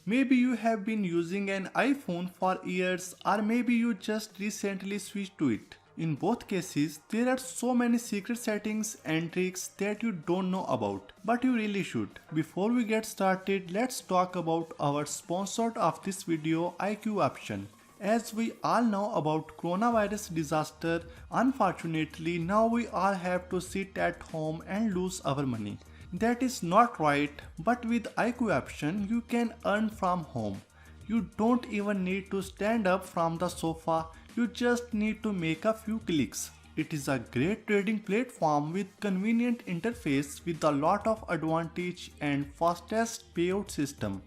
Maybe you have been using an iPhone for years, or maybe you just recently switched to it. In both cases, there are so many secret settings and tricks that you don't know about, but you really should. Before we get started, let's talk about our sponsor of this video, IQ option. As we all know about coronavirus disaster, unfortunately now we all have to sit at home and lose our money. That is not right, but with IQ option you can earn from home. You don't even need to stand up from the sofa, you just need to make a few clicks. It is a great trading platform with convenient interface with a lot of advantage and fastest payout system.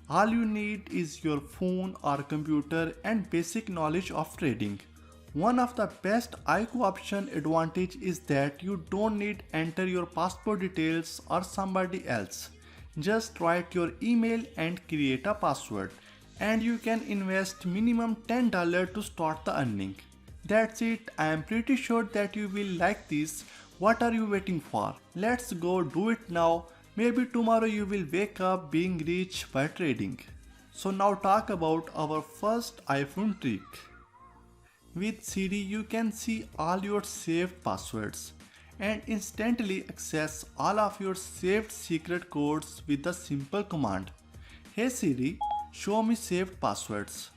All you need is your phone or computer and basic knowledge of trading. One of the best IQ option advantage is that you don't need enter your passport details or somebody else. Just write your email and create a password, and you can invest minimum $10 to start the earning. That's it. I am pretty sure that you will like this. What are you waiting for? Let's go do it now. Maybe tomorrow you will wake up being rich by trading. So now talk about our first iPhone trick. With Siri you can see all your saved passwords and instantly access all of your saved secret codes with a simple command. Hey Siri, show me saved passwords.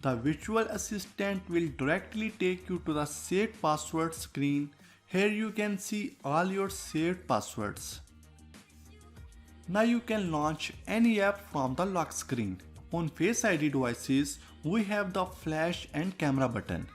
The virtual assistant will directly take you to the saved password screen. Here you can see all your saved passwords. Now you can launch any app from the lock screen. On Face ID devices, we have the flash and camera button.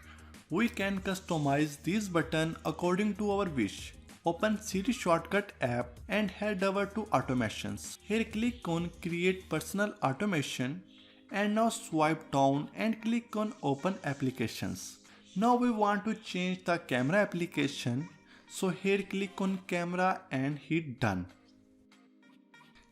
We can customize this button according to our wish. Open Siri shortcut app and head over to automations. Here click on create personal automation and now swipe down and click on open applications. Now we want to change the camera application, so here click on camera and hit done.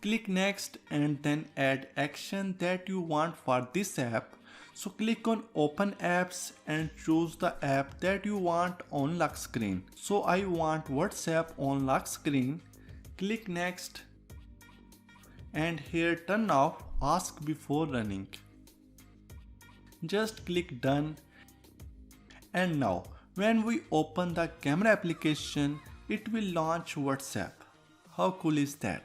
Click next and then add action that you want for this app. So click on open apps and choose the app that you want on lock screen. So I want WhatsApp on lock screen. Click next and here turn off ask before running. Just click done, and now when we open the camera application it will launch WhatsApp. How cool is that?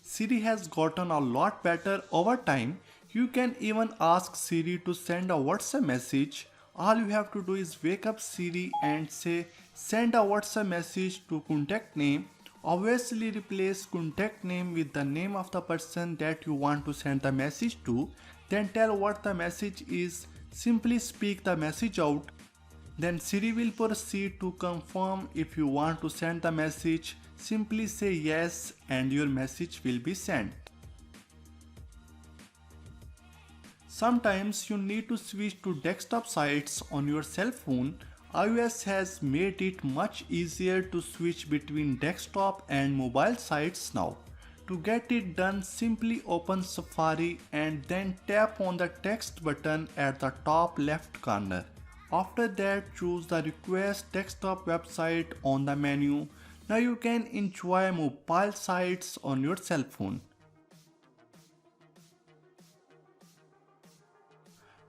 Siri has gotten a lot better over time. You can even ask Siri to send a WhatsApp message. All you have to do is wake up Siri and say send a WhatsApp message to contact name. Obviously replace contact name with the name of the person that you want to send the message to. Then tell what the message is. Simply speak the message out. Then Siri will proceed to confirm if you want to send the message. Simply say yes and your message will be sent. Sometimes you need to switch to desktop sites on your cell phone. iOS has made it much easier to switch between desktop and mobile sites now. To get it done, simply open Safari and then tap on the text button at the top left corner. After that, choose the request desktop website on the menu. Now you can enjoy mobile sites on your cell phone.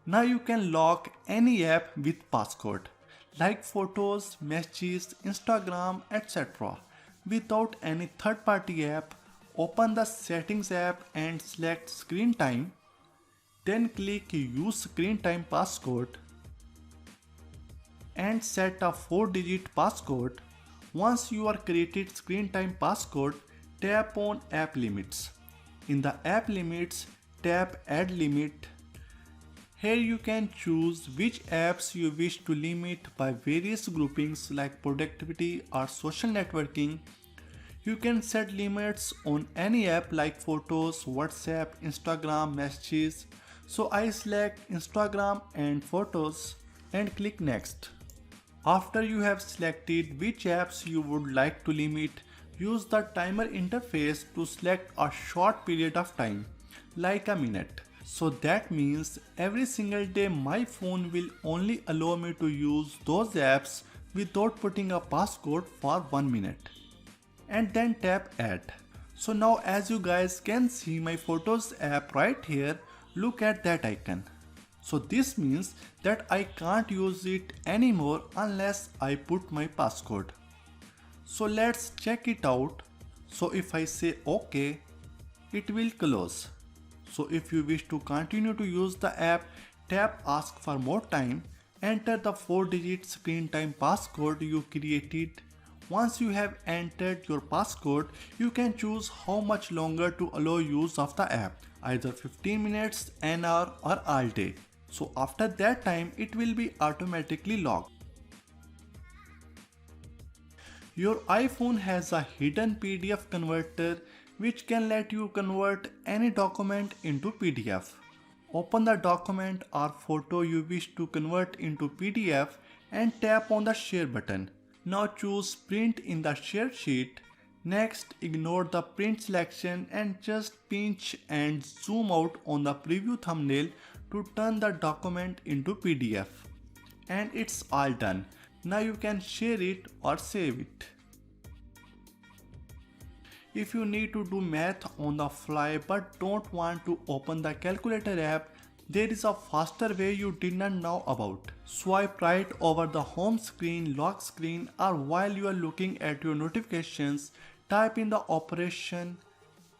Now you can lock any app with passcode, like photos, messages, Instagram, etc. Without any third-party app. Open the settings app and select screen time. Then click use screen time passcode and set a 4-digit passcode. Once you are created screen time passcode, tap on app limits. In the app limits, tap add limit. Here you can choose which apps you wish to limit by various groupings like productivity or social networking. You can set limits on any app like photos, WhatsApp, Instagram, messages. So I select Instagram and photos and click next. After you have selected which apps you would like to limit, use the timer interface to select a short period of time, like a minute. So that means every single day my phone will only allow me to use those apps without putting a passcode for 1 minute. And then tap add. So now as you guys can see my Photos app right here, look at that icon. So this means that I can't use it anymore unless I put my passcode. So let's check it out. So if I say OK, it will close. So if you wish to continue to use the app, tap ask for more time, enter the 4-digit screen time passcode you created. Once you have entered your passcode, you can choose how much longer to allow use of the app, either 15 minutes, an hour or all day. So after that time, it will be automatically locked. Your iPhone has a hidden PDF converter which can let you convert any document into PDF. Open the document or photo you wish to convert into PDF and tap on the share button. Now choose print in the share sheet. Next, ignore the print selection and just pinch and zoom out on the preview thumbnail to turn the document into PDF. And it's all done. Now you can share it or save it. If you need to do math on the fly but don't want to open the calculator app, there is a faster way you did not know about. Swipe right over the home screen, lock screen, or while you are looking at your notifications, type in the operation.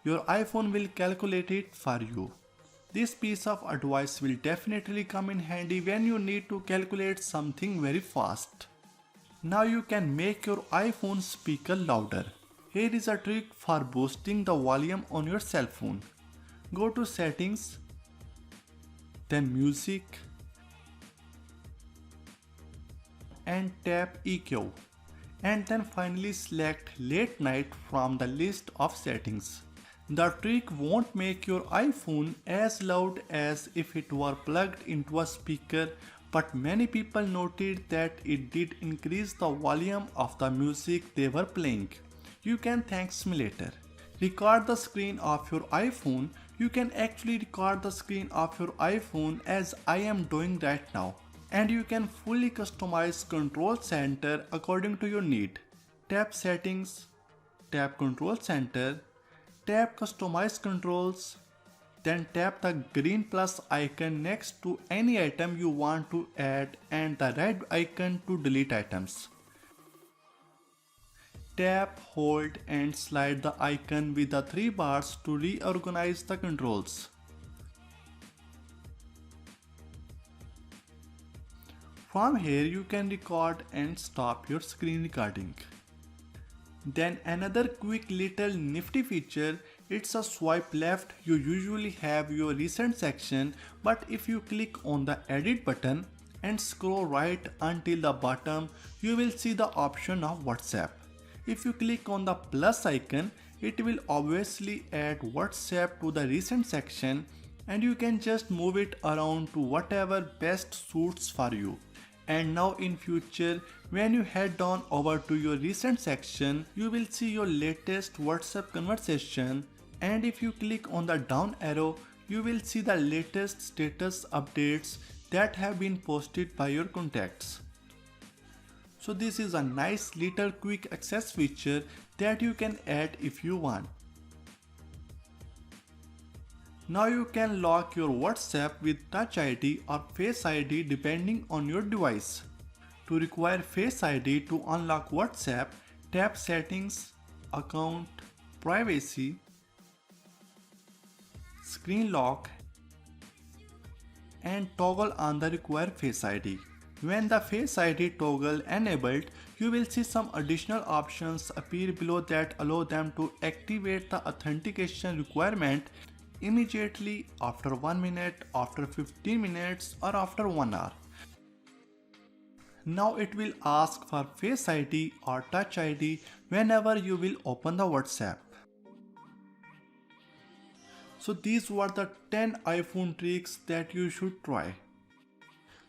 Your iPhone will calculate it for you. This piece of advice will definitely come in handy when you need to calculate something very fast. Now you can make your iPhone speaker louder. Here is a trick for boosting the volume on your cell phone. Go to Settings, then Music, and tap EQ, and then finally select Late Night from the list of settings. The trick won't make your iPhone as loud as if it were plugged into a speaker, but many people noted that it did increase the volume of the music they were playing. You can thank me later. Record the screen of your iPhone. You can actually record the screen of your iPhone as I am doing right now. And you can fully customize Control Center according to your need. Tap Settings, tap Control Center, tap Customize Controls, then tap the green plus icon next to any item you want to add and the red icon to delete items. Tap, hold and slide the icon with the 3 bars to reorganize the controls. From here you can record and stop your screen recording. Then another quick little nifty feature, it's a swipe left. You usually have your recent section, but if you click on the edit button and scroll right until the bottom, you will see the option of WhatsApp. If you click on the plus icon, it will obviously add WhatsApp to the recent section and you can just move it around to whatever best suits for you. And now in future, when you head on over to your recent section, you will see your latest WhatsApp conversation, and if you click on the down arrow, you will see the latest status updates that have been posted by your contacts. So this is a nice little quick access feature that you can add if you want. Now you can lock your WhatsApp with Touch ID or Face ID depending on your device. To require Face ID to unlock WhatsApp, tap Settings, Account, Privacy, Screen Lock and toggle on the required Face ID. When the Face ID toggle enabled, you will see some additional options appear below that allow them to activate the authentication requirement immediately after 1 minute, after 15 minutes or after 1 hour. Now it will ask for Face ID or Touch ID whenever you will open the WhatsApp. So these were the 10 iPhone tricks that you should try.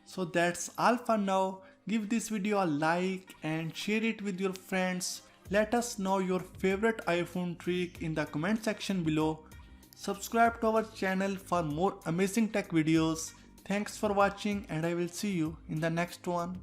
So that's all for now. Give this video a like and share it with your friends. Let us know your favorite iPhone trick in the comment section below. Subscribe to our channel for more amazing tech videos. Thanks for watching and I will see you in the next one.